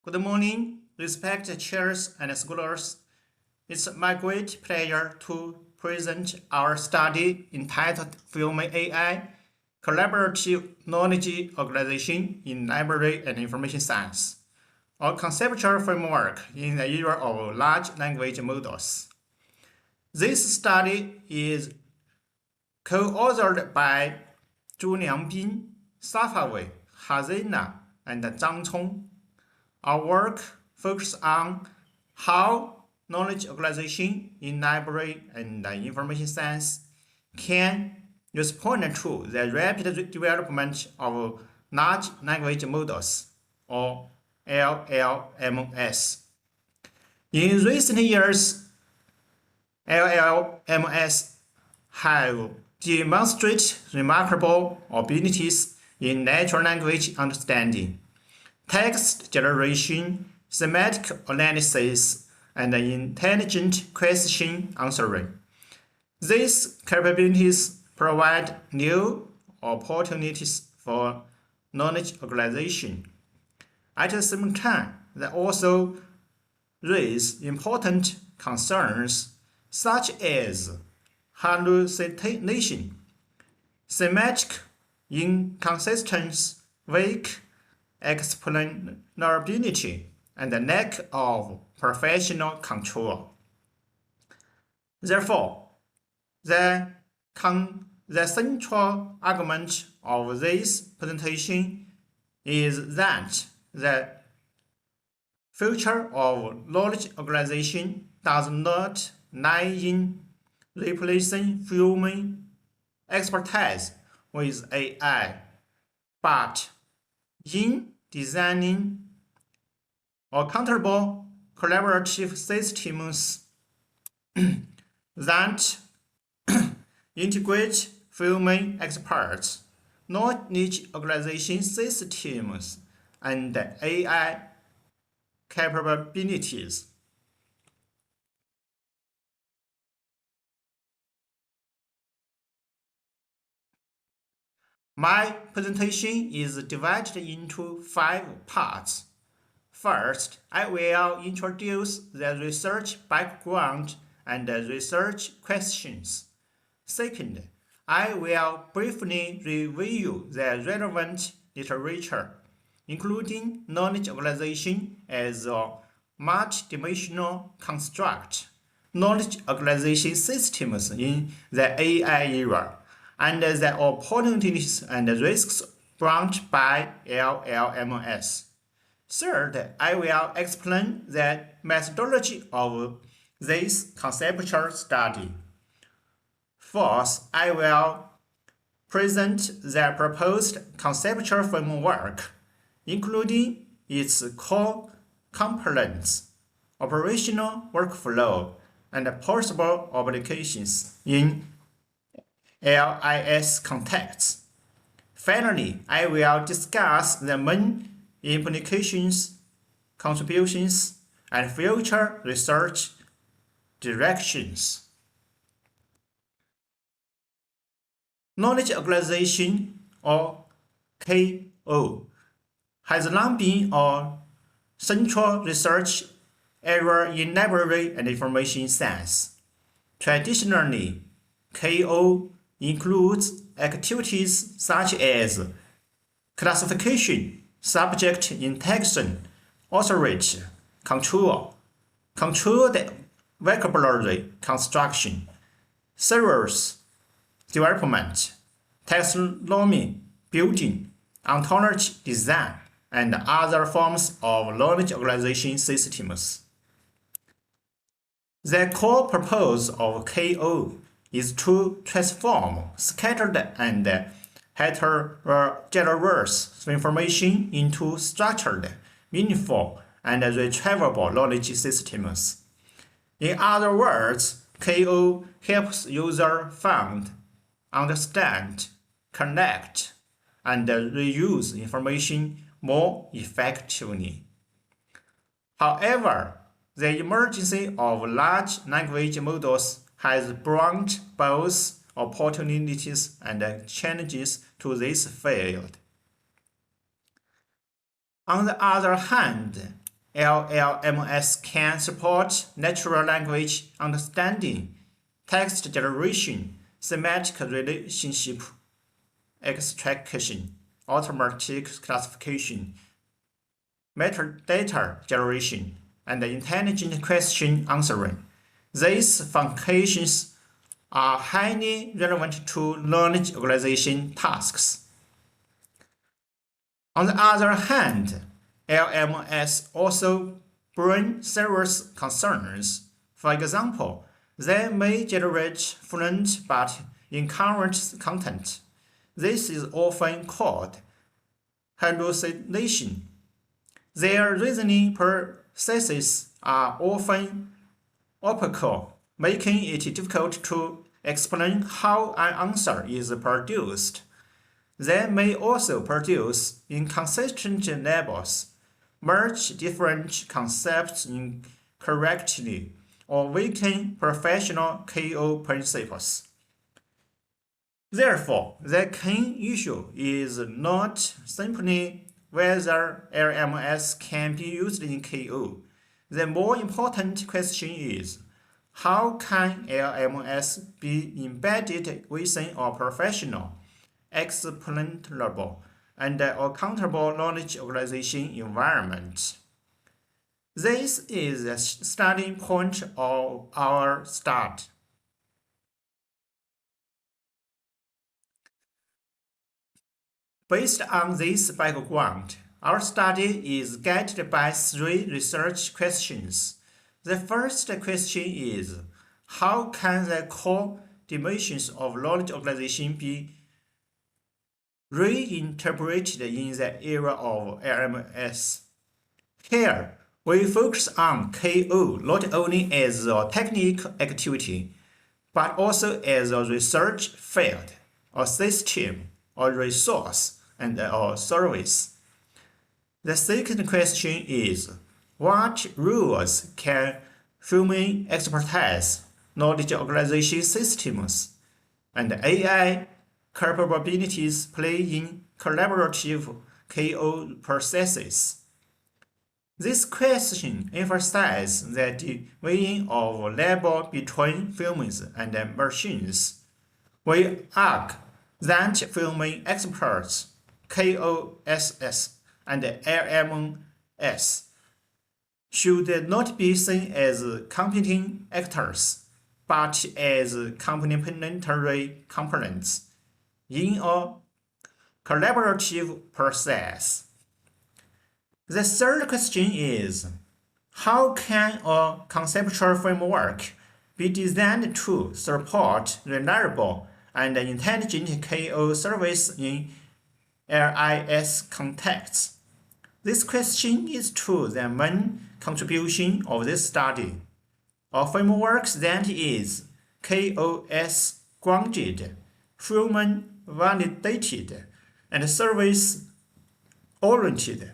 Good morning, respected chairs and scholars. It's my great pleasure to present our study entitled Filming AI, Collaborative Knowledge Organization in Library and Information Science, a conceptual framework in the era of large language models. This study is co-authored by Zhu Liangbing, Safaway, Hazena, and Zhang Cong. Our work focuses on how knowledge organization in library and information science can respond to the rapid development of large language models, or LLMs. In recent years, LLMs have demonstrated remarkable abilities in natural language understanding, text generation, semantic analysis, and intelligent question answering. These capabilities provide new opportunities for knowledge organization. At the same time, they also raise important concerns such as hallucination, semantic inconsistency, weak explainability, and the lack of professional control. Therefore, the central argument of this presentation is that the future of knowledge organization does not lie in replacing human expertise with AI, but in designing accountable collaborative systems that integrate human experts, knowledge organization systems, and AI capabilities. My presentation is divided into 5 parts. First, I will introduce the research background and the research questions. Second, I will briefly review the relevant literature, including knowledge organization as a multidimensional construct, knowledge organization systems in the AI era, and the opportunities and risks brought by LLMs. Third, I will explain the methodology of this conceptual study. Fourth, I will present the proposed conceptual framework, including its core components, operational workflow, and possible applications in LIS contexts. Finally, I will discuss the main implications, contributions, and future research directions. Knowledge organization, or KO, has long been a central research area in library and information science. Traditionally, KO includes activities such as classification, subject integration, authority, controlled vocabulary construction, servers development, taxonomy building, ontology design, and other forms of knowledge organization systems. The core purpose of KO is to transform scattered and heterogeneous information into structured, meaningful, and retrievable knowledge systems. In other words, KO helps users find, understand, connect, and reuse information more effectively. However, the emergence of large language models has brought both opportunities and challenges to this field. On the other hand, LLMS can support natural language understanding, text generation, semantic relationship extraction, automatic classification, metadata generation, and intelligent question answering. These functions are highly relevant to knowledge organization tasks. On the other hand, LMS also bring serious concerns. For example, they may generate fluent but incoherent content. This is often called hallucination. Their reasoning processes are often opaque, making it difficult to explain how an answer is produced. They may also produce inconsistent labels, merge different concepts incorrectly, or weaken professional KO principles. Therefore, the key issue is not simply whether LMS can be used in KO. The more important question is, how can LMS be embedded within a professional, explainable, and accountable knowledge organization environment? This is the starting point of our start. Based on this background, our study is guided by three research questions. The first question is, how can the core dimensions of knowledge organization be reinterpreted in the era of LMS? Here, we focus on KO not only as a technical activity, but also as a research field, a system, a resource, and a service. The second question is, what roles can human expertise, knowledge organization systems, and AI capabilities play in collaborative KO processes? This question emphasizes the division of labor between humans and machines. We argue that human experts, KOSS, and LMS should not be seen as competing actors, but as complementary components in a collaborative process. The third question is, how can a conceptual framework be designed to support reliable and intelligent KO service in LIS contexts? This question is to the main contribution of this study. A framework that is KOS grounded, human validated, and service oriented.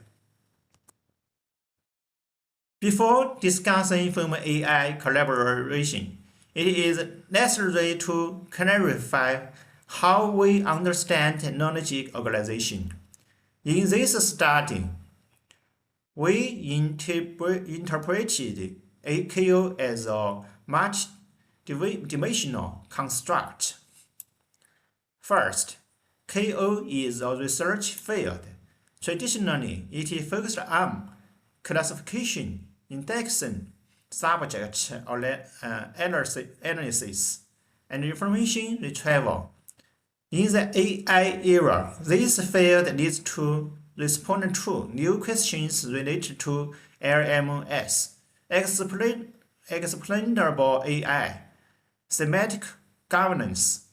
Before discussing human AI collaboration, it is necessary to clarify how we understand knowledge organization. In this study, we interpreted AKO as a multi-dimensional construct. First, KO is a research field. Traditionally, it is focused on classification, indexing, subject analysis, and information retrieval. In the AI era, this field needs to respond to new questions related to LMS, explainable AI, semantic governance,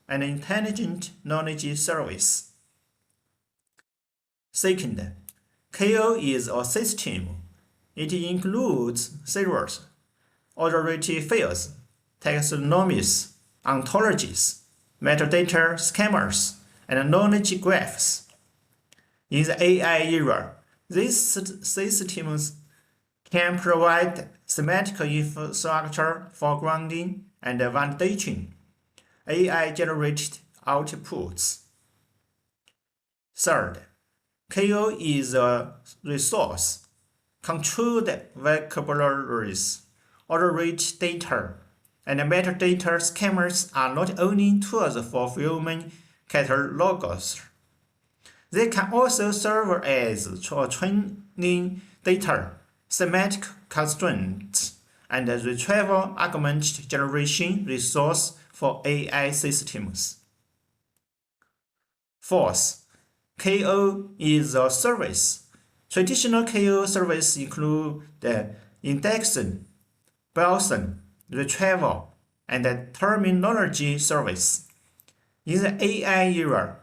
and intelligent knowledge service. Second, KO is a system. It includes servers, authority fields, taxonomies, ontologies, metadata schemas, and knowledge graphs. In the AI era, these systems can provide semantic infrastructure for grounding and validating AI-generated outputs. Third, KO is a resource. controlled vocabularies, order-rich data, and metadata schemas are not only tools for human catalogers. They can also serve as training data, semantic constraints, and retrieval argument generation resource for AI systems. Fourth, KO is a service. Traditional KO services include the indexing, browsing, retrieval, and the terminology service. In the AI era,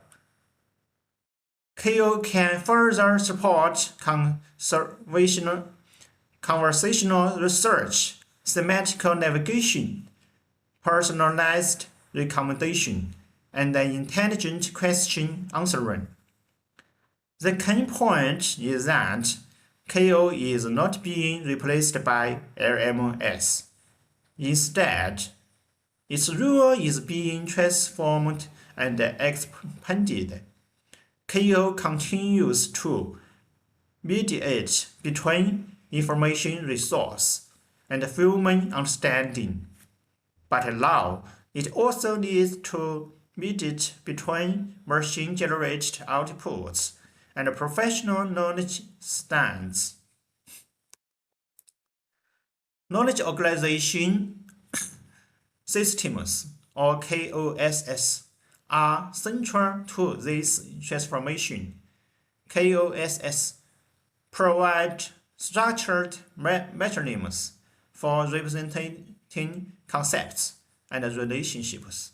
KO can further support conversational research, semantic navigation, personalized recommendation, and intelligent question answering. The key point is that KO is not being replaced by LMS. Instead, its role is being transformed and expanded. KO continues to mediate between information resource and human understanding, but now it also needs to mediate between machine-generated outputs and professional knowledge stands. Knowledge organization systems, or KOSS, are central to this transformation. KOSS provide structured mechanisms for representing concepts and relationships.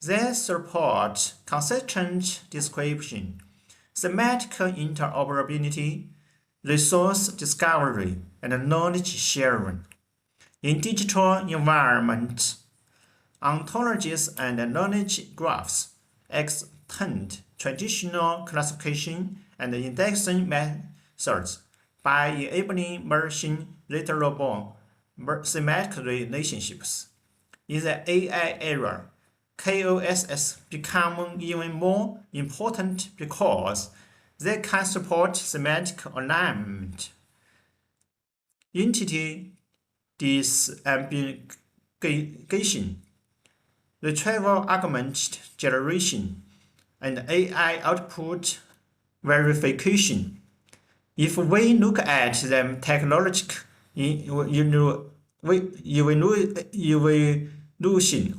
They support consistent description, semantic interoperability, resource discovery, and knowledge sharing. In digital environments, ontologies and knowledge graphs extend traditional classification and indexing methods by enabling machine-readable semantic relationships. In the AI era, KOSS become even more important because they can support semantic alignment, entity disambiguation, retrieval argument generation, and AI output verification. If we look at the technological evolution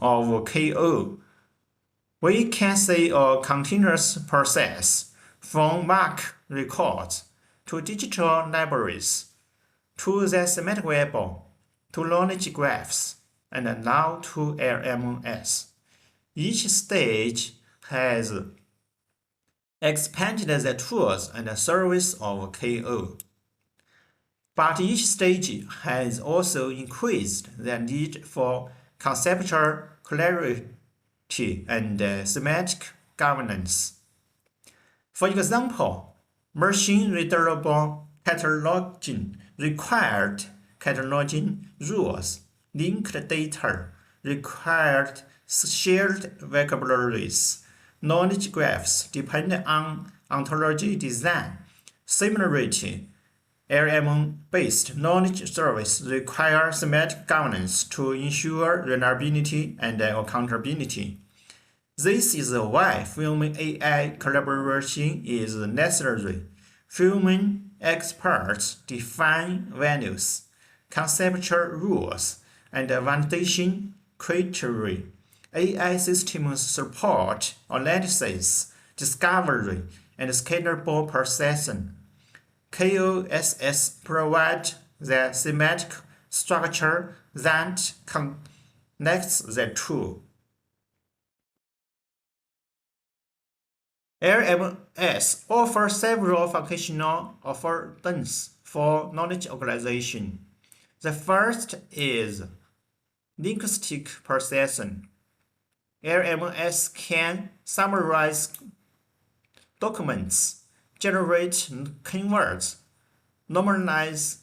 of KO, we can see a continuous process from MAC records to digital libraries to the semantic web to knowledge graphs and now to LMS. Each stage has expanded the tools and service of KO. But each stage has also increased the need for conceptual clarity and semantic governance. For example, machine-readable cataloging required cataloging rules, linked data required shared vocabularies, knowledge graphs depend on ontology design. Similarly, LM-based knowledge service require semantic governance to ensure reliability and accountability. This is why human AI collaboration is necessary. Human experts define values, conceptual rules, and validation criteria. AI systems support analysis, discovery, and scalable processing. KOSS provides the semantic structure that connects the two. LMS offers several functional affordances for knowledge organization. The first is linguistic processing. LMS can summarize documents, generate keywords, normalize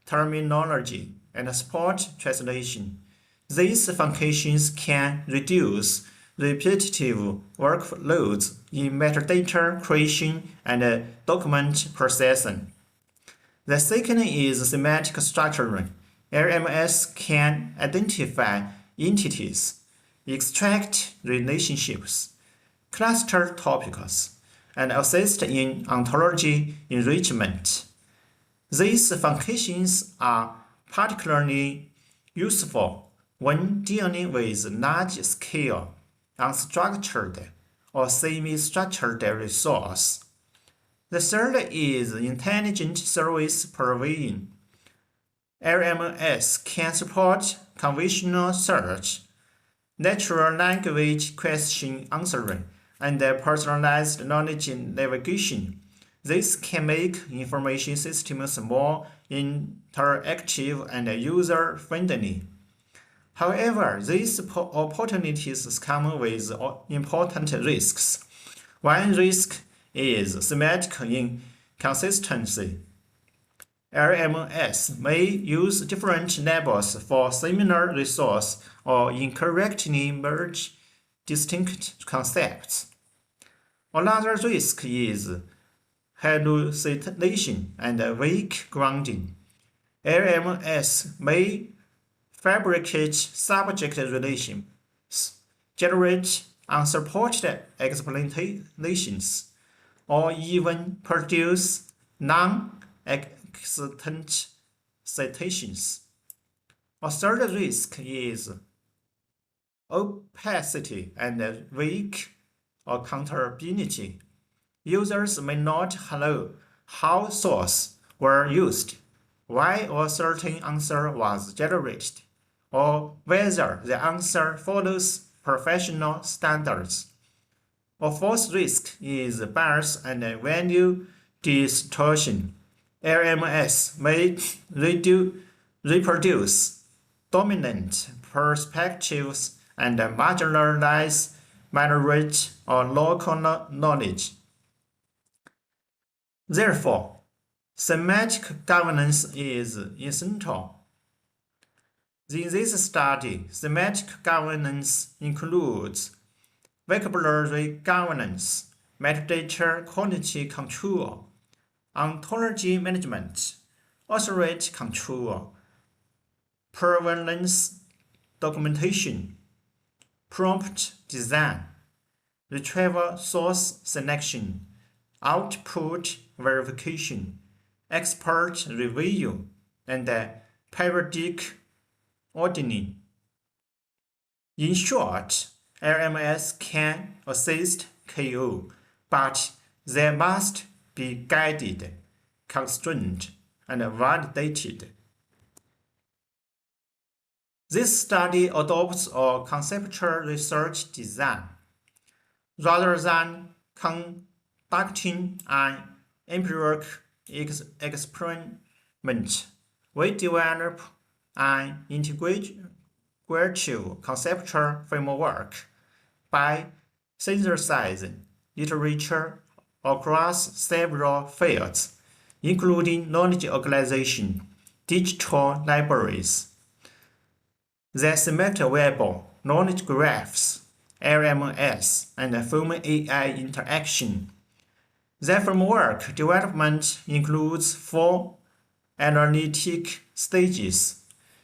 terminology, and support translation. These functions can reduce repetitive workloads in metadata creation and document processing. The second is semantic structuring. LMS can identify entities, extract relationships, cluster topics, and assist in ontology enrichment. These functions are particularly useful when dealing with large-scale, unstructured, or semi-structured resources. The third is intelligent service provision. LMS can support conventional search, natural language question answering, and personalized knowledge navigation. This can make information systems more interactive and user-friendly. However, these opportunities come with important risks. One risk is semantic inconsistency. LMS may use different labels for similar resources or incorrectly merge distinct concepts. Another risk is hallucination and weak grounding. LMS may fabricate subject relations, generate unsupported explanations, or even produce non-existent citations. A third risk is opacity and weak accountability. Users may not know how sources were used, why a certain answer was generated, or whether the answer follows professional standards. A fourth risk is bias and value distortion. LMS may reproduce dominant perspectives and marginalize minority or local knowledge. Therefore, semantic governance is essential. In this study, semantic governance includes vocabulary governance, metadata quality control, ontology management, authority control, prevalence documentation, prompt design, retrieval source selection, output verification, expert review, and periodic auditing. In short, LMS can assist KO, but they must be guided, constrained, and validated. This study adopts a conceptual research design. Rather than conducting an empirical experiment, we develop an integrative conceptual framework by synthesizing literature across several fields, including knowledge organization, digital libraries, the semantic web, knowledge graphs, LMS, and human AI interaction. The framework development includes 4 analytic stages.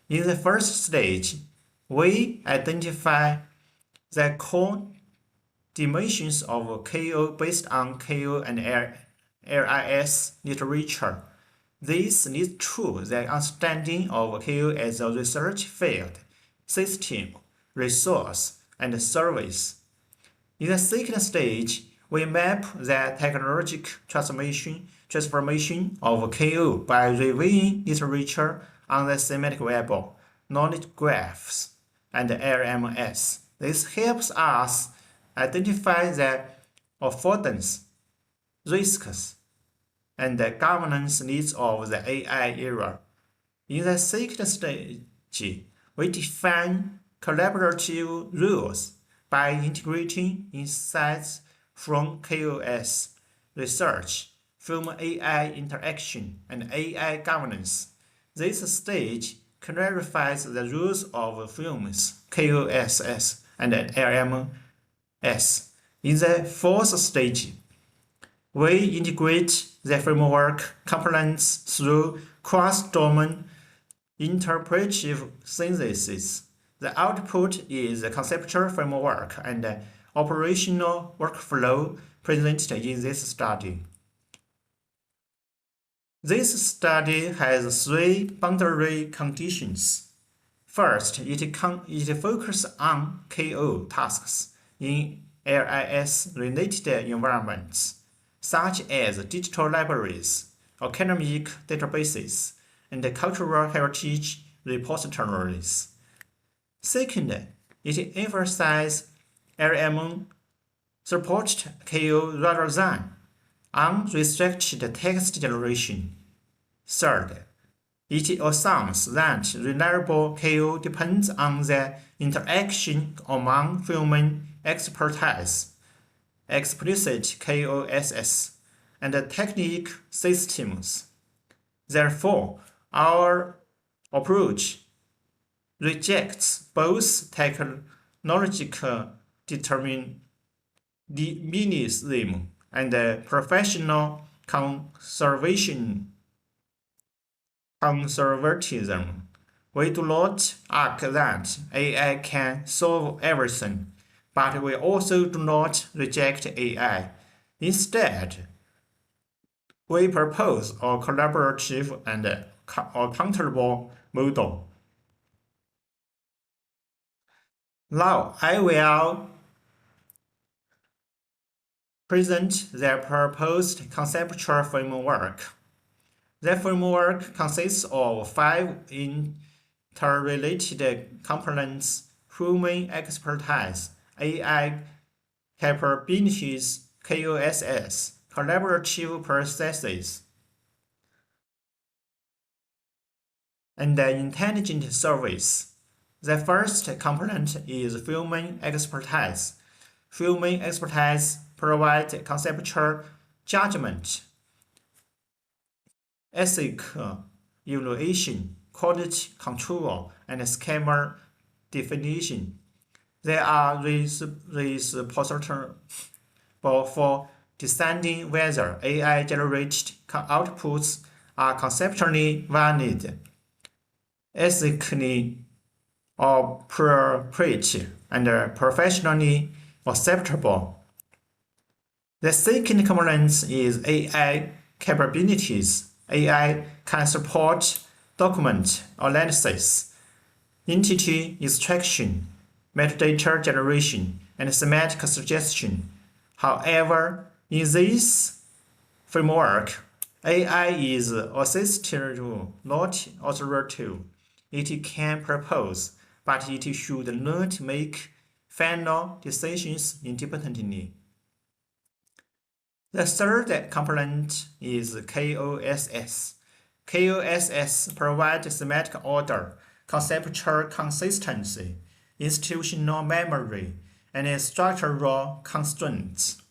In the first stage, we identify the core dimensions of KO based on KO and LIS literature. This leads to the understanding of KO as a research field, system, resource, and service. In the second stage, we map the technological transformation of KO by reviewing literature on the semantic web, knowledge graphs, and LMS. This helps us identify the affordance, risks, and the governance needs of the AI era. In the second stage, we define collaborative rules by integrating insights from KOS research, human AI interaction, and AI governance. This stage clarifies the rules of films, KOSS, and LMS. In the fourth stage, We integrate the framework components through cross-domain interpretive synthesis. The output is the conceptual framework and operational workflow presented in this study. This study has three boundary conditions. First, it focuses on KO tasks in LIS-related environments, such as digital libraries, academic databases, and cultural heritage repositories. Second, it emphasizes LM-supported KO rather than unrestricted text generation. Third, it assumes that reliable KO depends on the interaction among human expertise, explicit KOSS, and technique systems. Therefore, our approach rejects both technological determinism and professional conservatism. We do not argue that AI can solve everything, but we also do not reject AI. Instead, we propose a collaborative and accountable model. Now, I will present the proposed conceptual framework. The framework consists of 5 interrelated components: human expertise, AI capabilities, KOSS, collaborative processes, and intelligent service. The first component is human expertise. Human expertise provides conceptual judgment, ethical evaluation, quality control, and schema definition. They are responsible for deciding whether AI-generated outputs are conceptually valid, ethically appropriate, and professionally acceptable. The second component is AI capabilities. AI can support document analysis, entity extraction, metadata generation, and semantic suggestion. However, in this framework, AI is assistive, not authoritative. It can propose, but it should not make final decisions independently. The third component is KOSS. KOSS provides semantic order, conceptual consistency, institutional memory, and structural constraints.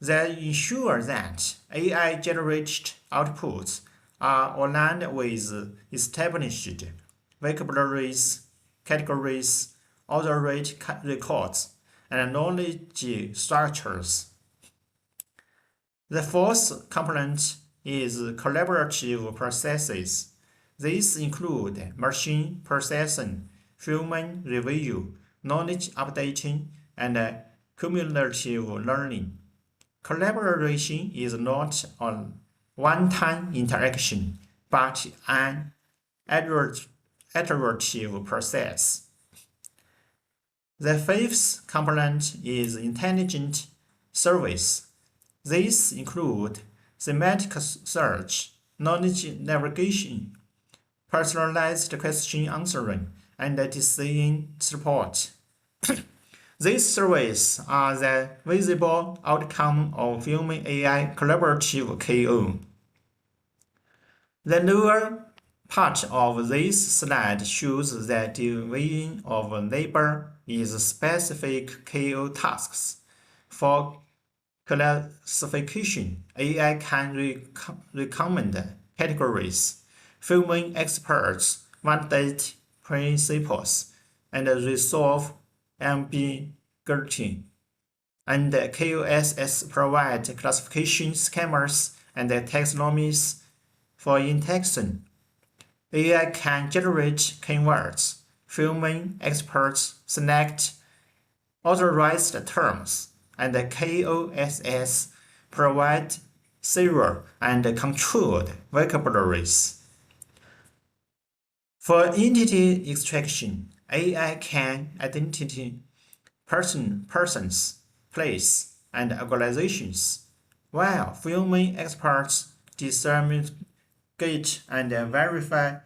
They ensure that AI-generated outputs are aligned with established vocabularies, categories, authority records, and knowledge structures. The fourth component is collaborative processes. These include machine processing, human review, knowledge updating, and cumulative learning. Collaboration is not a one-time interaction, but an iterative process. The fifth component is intelligent service. These include semantic search, knowledge navigation, personalized question answering, and decision support. These services are the visible outcome of human-AI collaborative KO. The lower part of this slide shows the division of labor is specific KO tasks. For classification, AI can recommend categories, human experts validate principles, and resolve ambiguity. and KOSS provide classification schemas and taxonomies for in-text. AI can generate keywords. Human experts select authorized terms, and KOSS provide serial and controlled vocabularies. For entity extraction, AI can identify persons, place, and organizations, while human experts disseminate and verify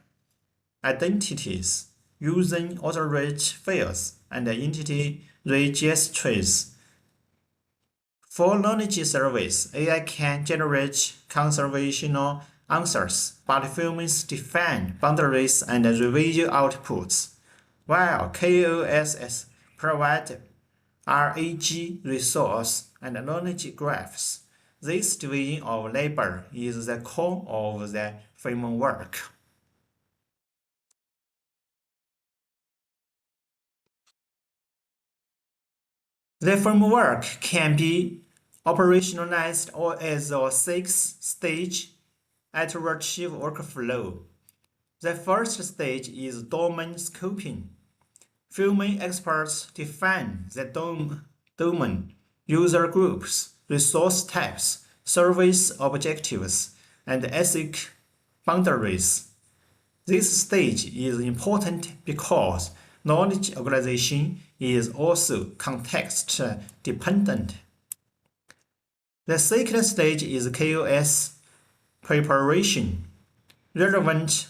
identities using authorized fields and entity registries. For knowledge surveys, AI can generate conversational answers, but humans define boundaries and review outputs, while KOSS provide RAG resource and knowledge graphs. This division of labor is the core of the framework. The framework can be operationalized as a six-stage iterative workflow. The first stage is domain scoping. Human experts define the domain, user groups, resource types, service objectives, and ethic boundaries. This stage is important because knowledge organization is also context dependent. The second stage is KOS preparation. Relevant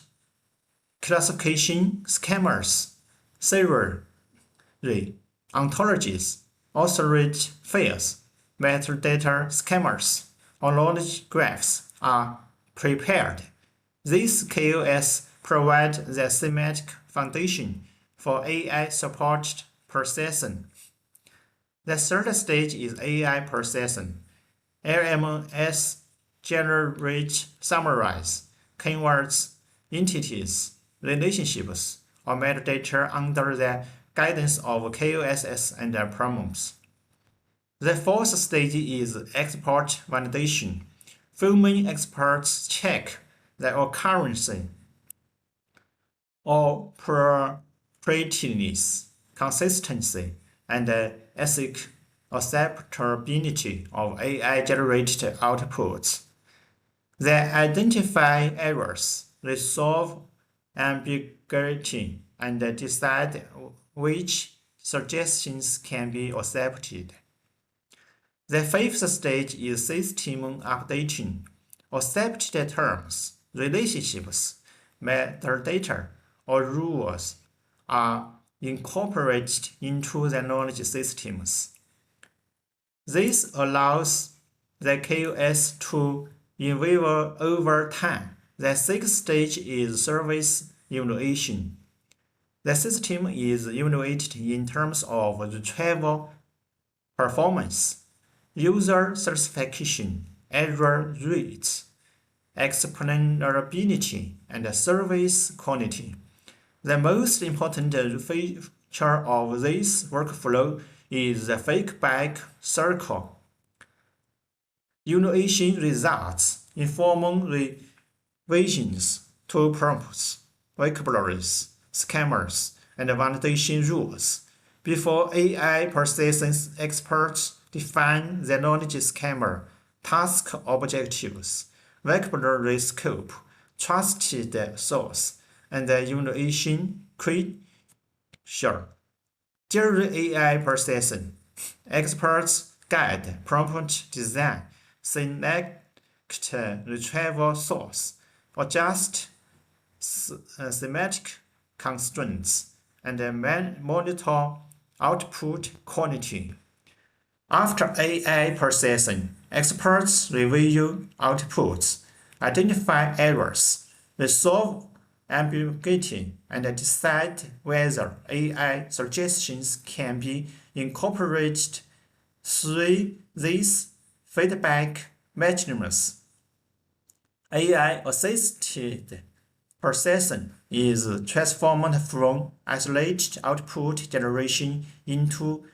classification schemas, serial ontologies, authorized fields, metadata schemas, or knowledge graphs are prepared. These KOS provide the semantic foundation for AI-supported processing. The third stage is AI processing. LMS generate summarize keywords, entities, relationships, or metadata under the guidance of KOSS and prompts. The fourth stage is export validation. Human experts check the accuracy or proprietariness, consistency, and ethic acceptability of AI-generated outputs. They identify errors, resolve ambiguity, and decide which suggestions can be accepted. The fifth stage is system updating. Accepted terms, relationships, metadata, or rules are incorporated into the knowledge systems. This allows the KOS to evolve over time. The sixth stage is service evaluation. The system is evaluated in terms of retrieval performance, user satisfaction, error rates, explainability, and service quality. The most important feature of this workflow is the feedback circle. Evaluation results inform revisions to prompts, vocabularies, schemas, and validation rules. Before AI processing experts define the knowledge schema, task objectives, vocabulary scope, trusted source, and the evaluation criteria. During AI processing, experts guide prompt design, select retrieval source, adjust semantic constraints, and monitor output quality. After AI processing, experts review outputs, identify errors, resolve ambiguity, and decide whether AI suggestions can be incorporated through these feedback mechanisms. AI-assisted processing is transformed from isolated output generation into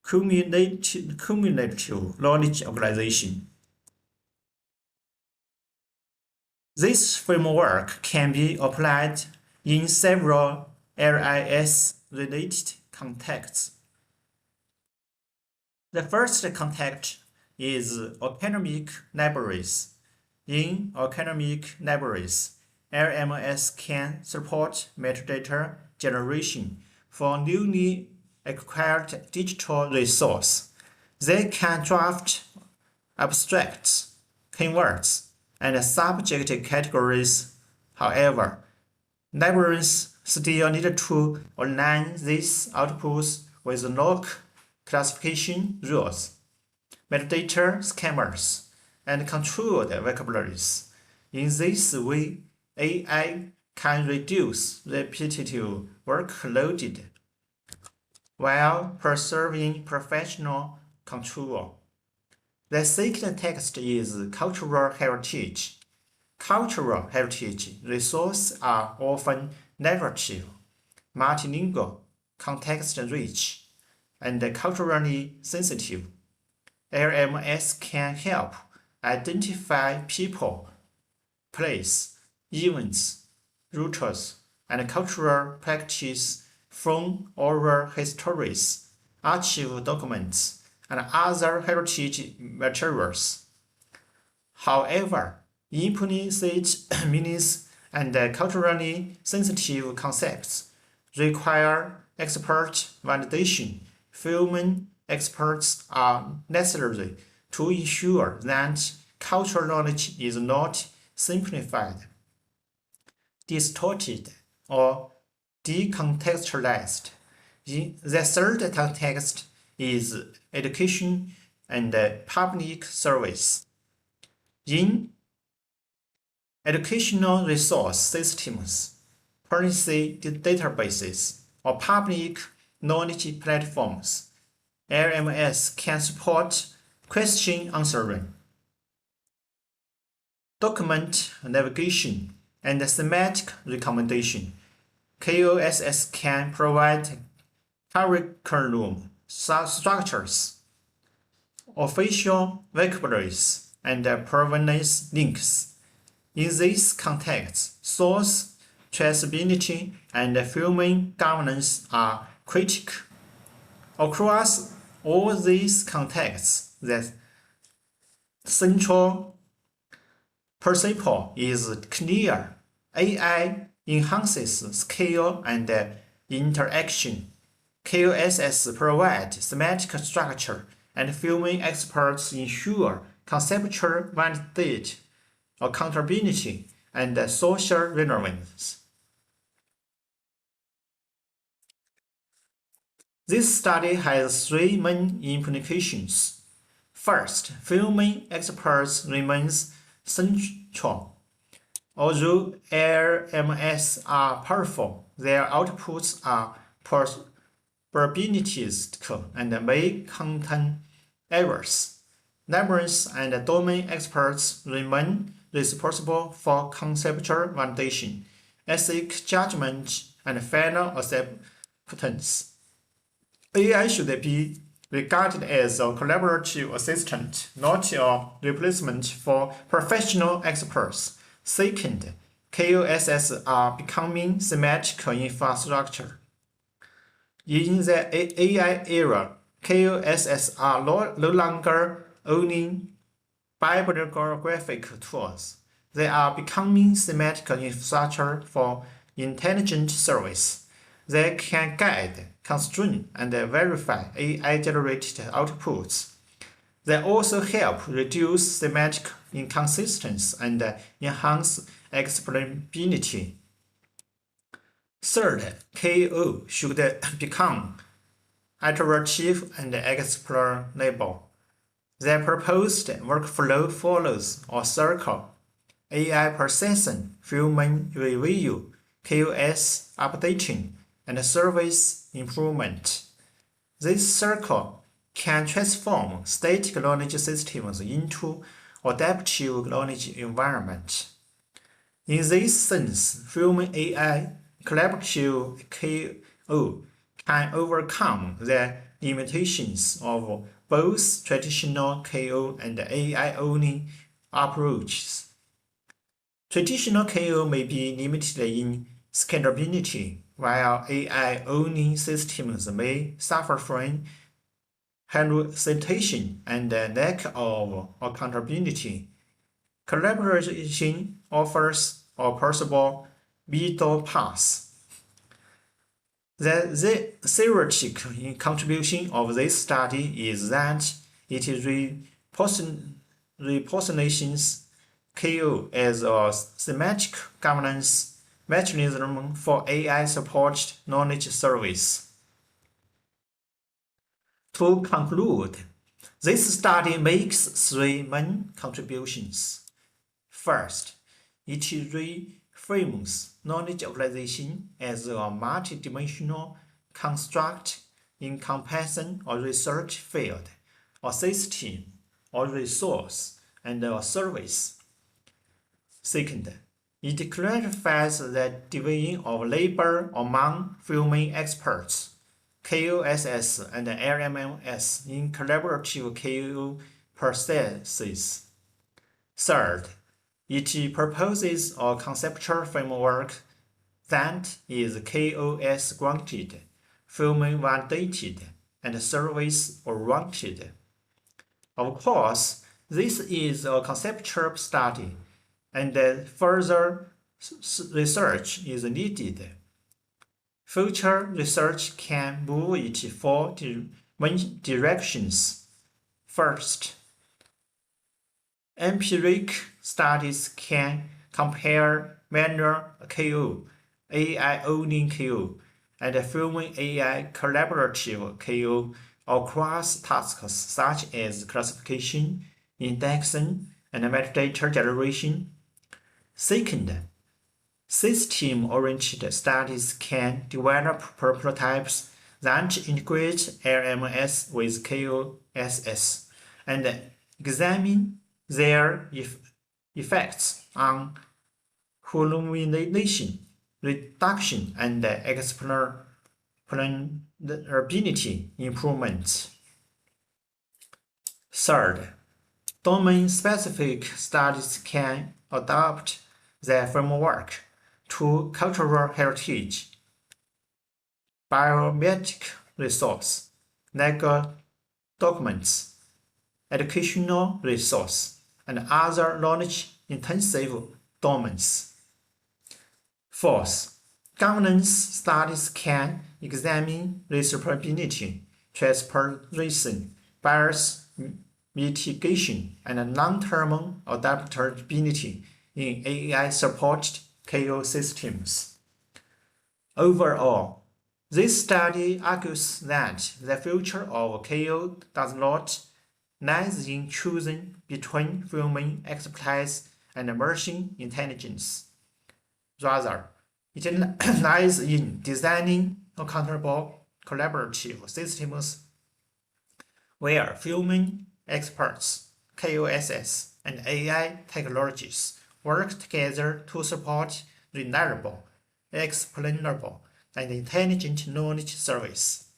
cumulative knowledge organization. This framework can be applied in several LIS-related contexts. The first context is academic libraries. In academic libraries, LMS can support metadata generation for newly acquired digital resource. They can draft abstracts, keywords, and subject categories. However, librarians still need to align these outputs with local classification rules, metadata schemas, and controlled vocabularies. In this way, AI can reduce repetitive workload while preserving professional control. The second text is cultural heritage. Cultural heritage resources are often narrative, multilingual, context-rich, and culturally sensitive. LMS can help identify people, place, events, rituals, and cultural practices from oral histories, archive documents, and other heritage materials. However, implicit meanings and culturally sensitive concepts require expert validation. Human experts are necessary to ensure that cultural knowledge is not simplified, distorted, or decontextualized. The third context is education and public service. In educational resource systems, policy databases, or public knowledge platforms, LMS can support question answering, document navigation, and semantic recommendation. KOSS can provide curriculum structures, official vocabularies, and provenance links. In this context, source traceability and human governance are critical. Across all these contexts, the central principle is clear. AI enhances scale and interaction. KOSS provides semantic structure, and human experts ensure conceptual validity, accountability, and social relevance. This study has three main implications. First, human experts remains central. Although LMS are powerful, their outputs are probabilistic and may contain errors. Librarians and domain experts remain responsible for conceptual validation, ethical judgment, and final acceptance. AI should be regarded as a collaborative assistant, not a replacement for professional experts. Second, KOSS are becoming semantic infrastructure. In the AI era, KOSS are no longer only bibliographic tools. They are becoming semantic infrastructure for intelligent service. They can guide, constrain, and verify AI-generated outputs. They also help reduce semantic inconsistency and enhance explainability. Third, KO should become iterative and explainable. The proposed workflow follows a circle: AI processing, human review, KOS updating, and service improvement. This circle can transform static knowledge systems into adaptive knowledge environments. In this sense, human AI collaborative KO can overcome the limitations of both traditional KO and AI-only approaches. Traditional KO may be limited in scalability, while AI-only systems may suffer from hallucination and lack of accountability. Collaboration offers a possible middle path. The theoretical contribution of this study is that it repositions KO as a thematic governance mechanism for AI-supported knowledge service. To conclude, this study makes three main contributions. First, it reframes knowledge organization as a multidimensional construct encompassing a research field, a system, a resource, and a service. Second, it clarifies the division of labor among filming experts, KOSS and RMMS in collaborative KO processes. Third, it proposes a conceptual framework that is KOS grounded, filming validated, and service oriented. Of course, this is a conceptual study, and further research is needed. Future research can move it four directions. First, empirical studies can compare manual KO, AI-only KO, and filming AI collaborative KO across tasks such as classification, indexing, and metadata generation. Second, system-oriented studies can develop prototypes that integrate LMS with KOSS and examine their effects on hallucination reduction and explainability improvement. Third, domain-specific studies can adapt the framework to cultural heritage, biometric resource, legal documents, educational resource, and other knowledge-intensive domains. Fourth, governance studies can examine researchability, transparency, bias mitigation, and long-term adaptability in AI-supported KO systems. Overall, this study argues that the future of KO does not lies in choosing between human expertise and machine intelligence. Rather, it lies in designing accountable collaborative systems where human experts, KOSS, and AI technologies work together to support reliable, explainable, and intelligent knowledge service.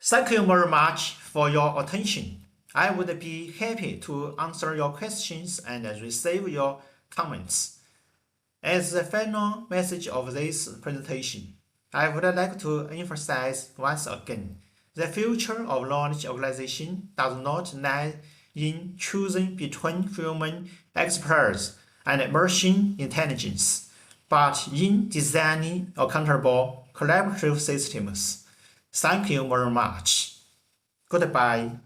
Thank you very much for your attention. I would be happy to answer your questions and receive your comments. As the final message of this presentation, I would like to emphasize once again, the future of knowledge organization does not lie in choosing between human experts and machine intelligence, but in designing accountable collaborative systems. Thank you very much. Goodbye.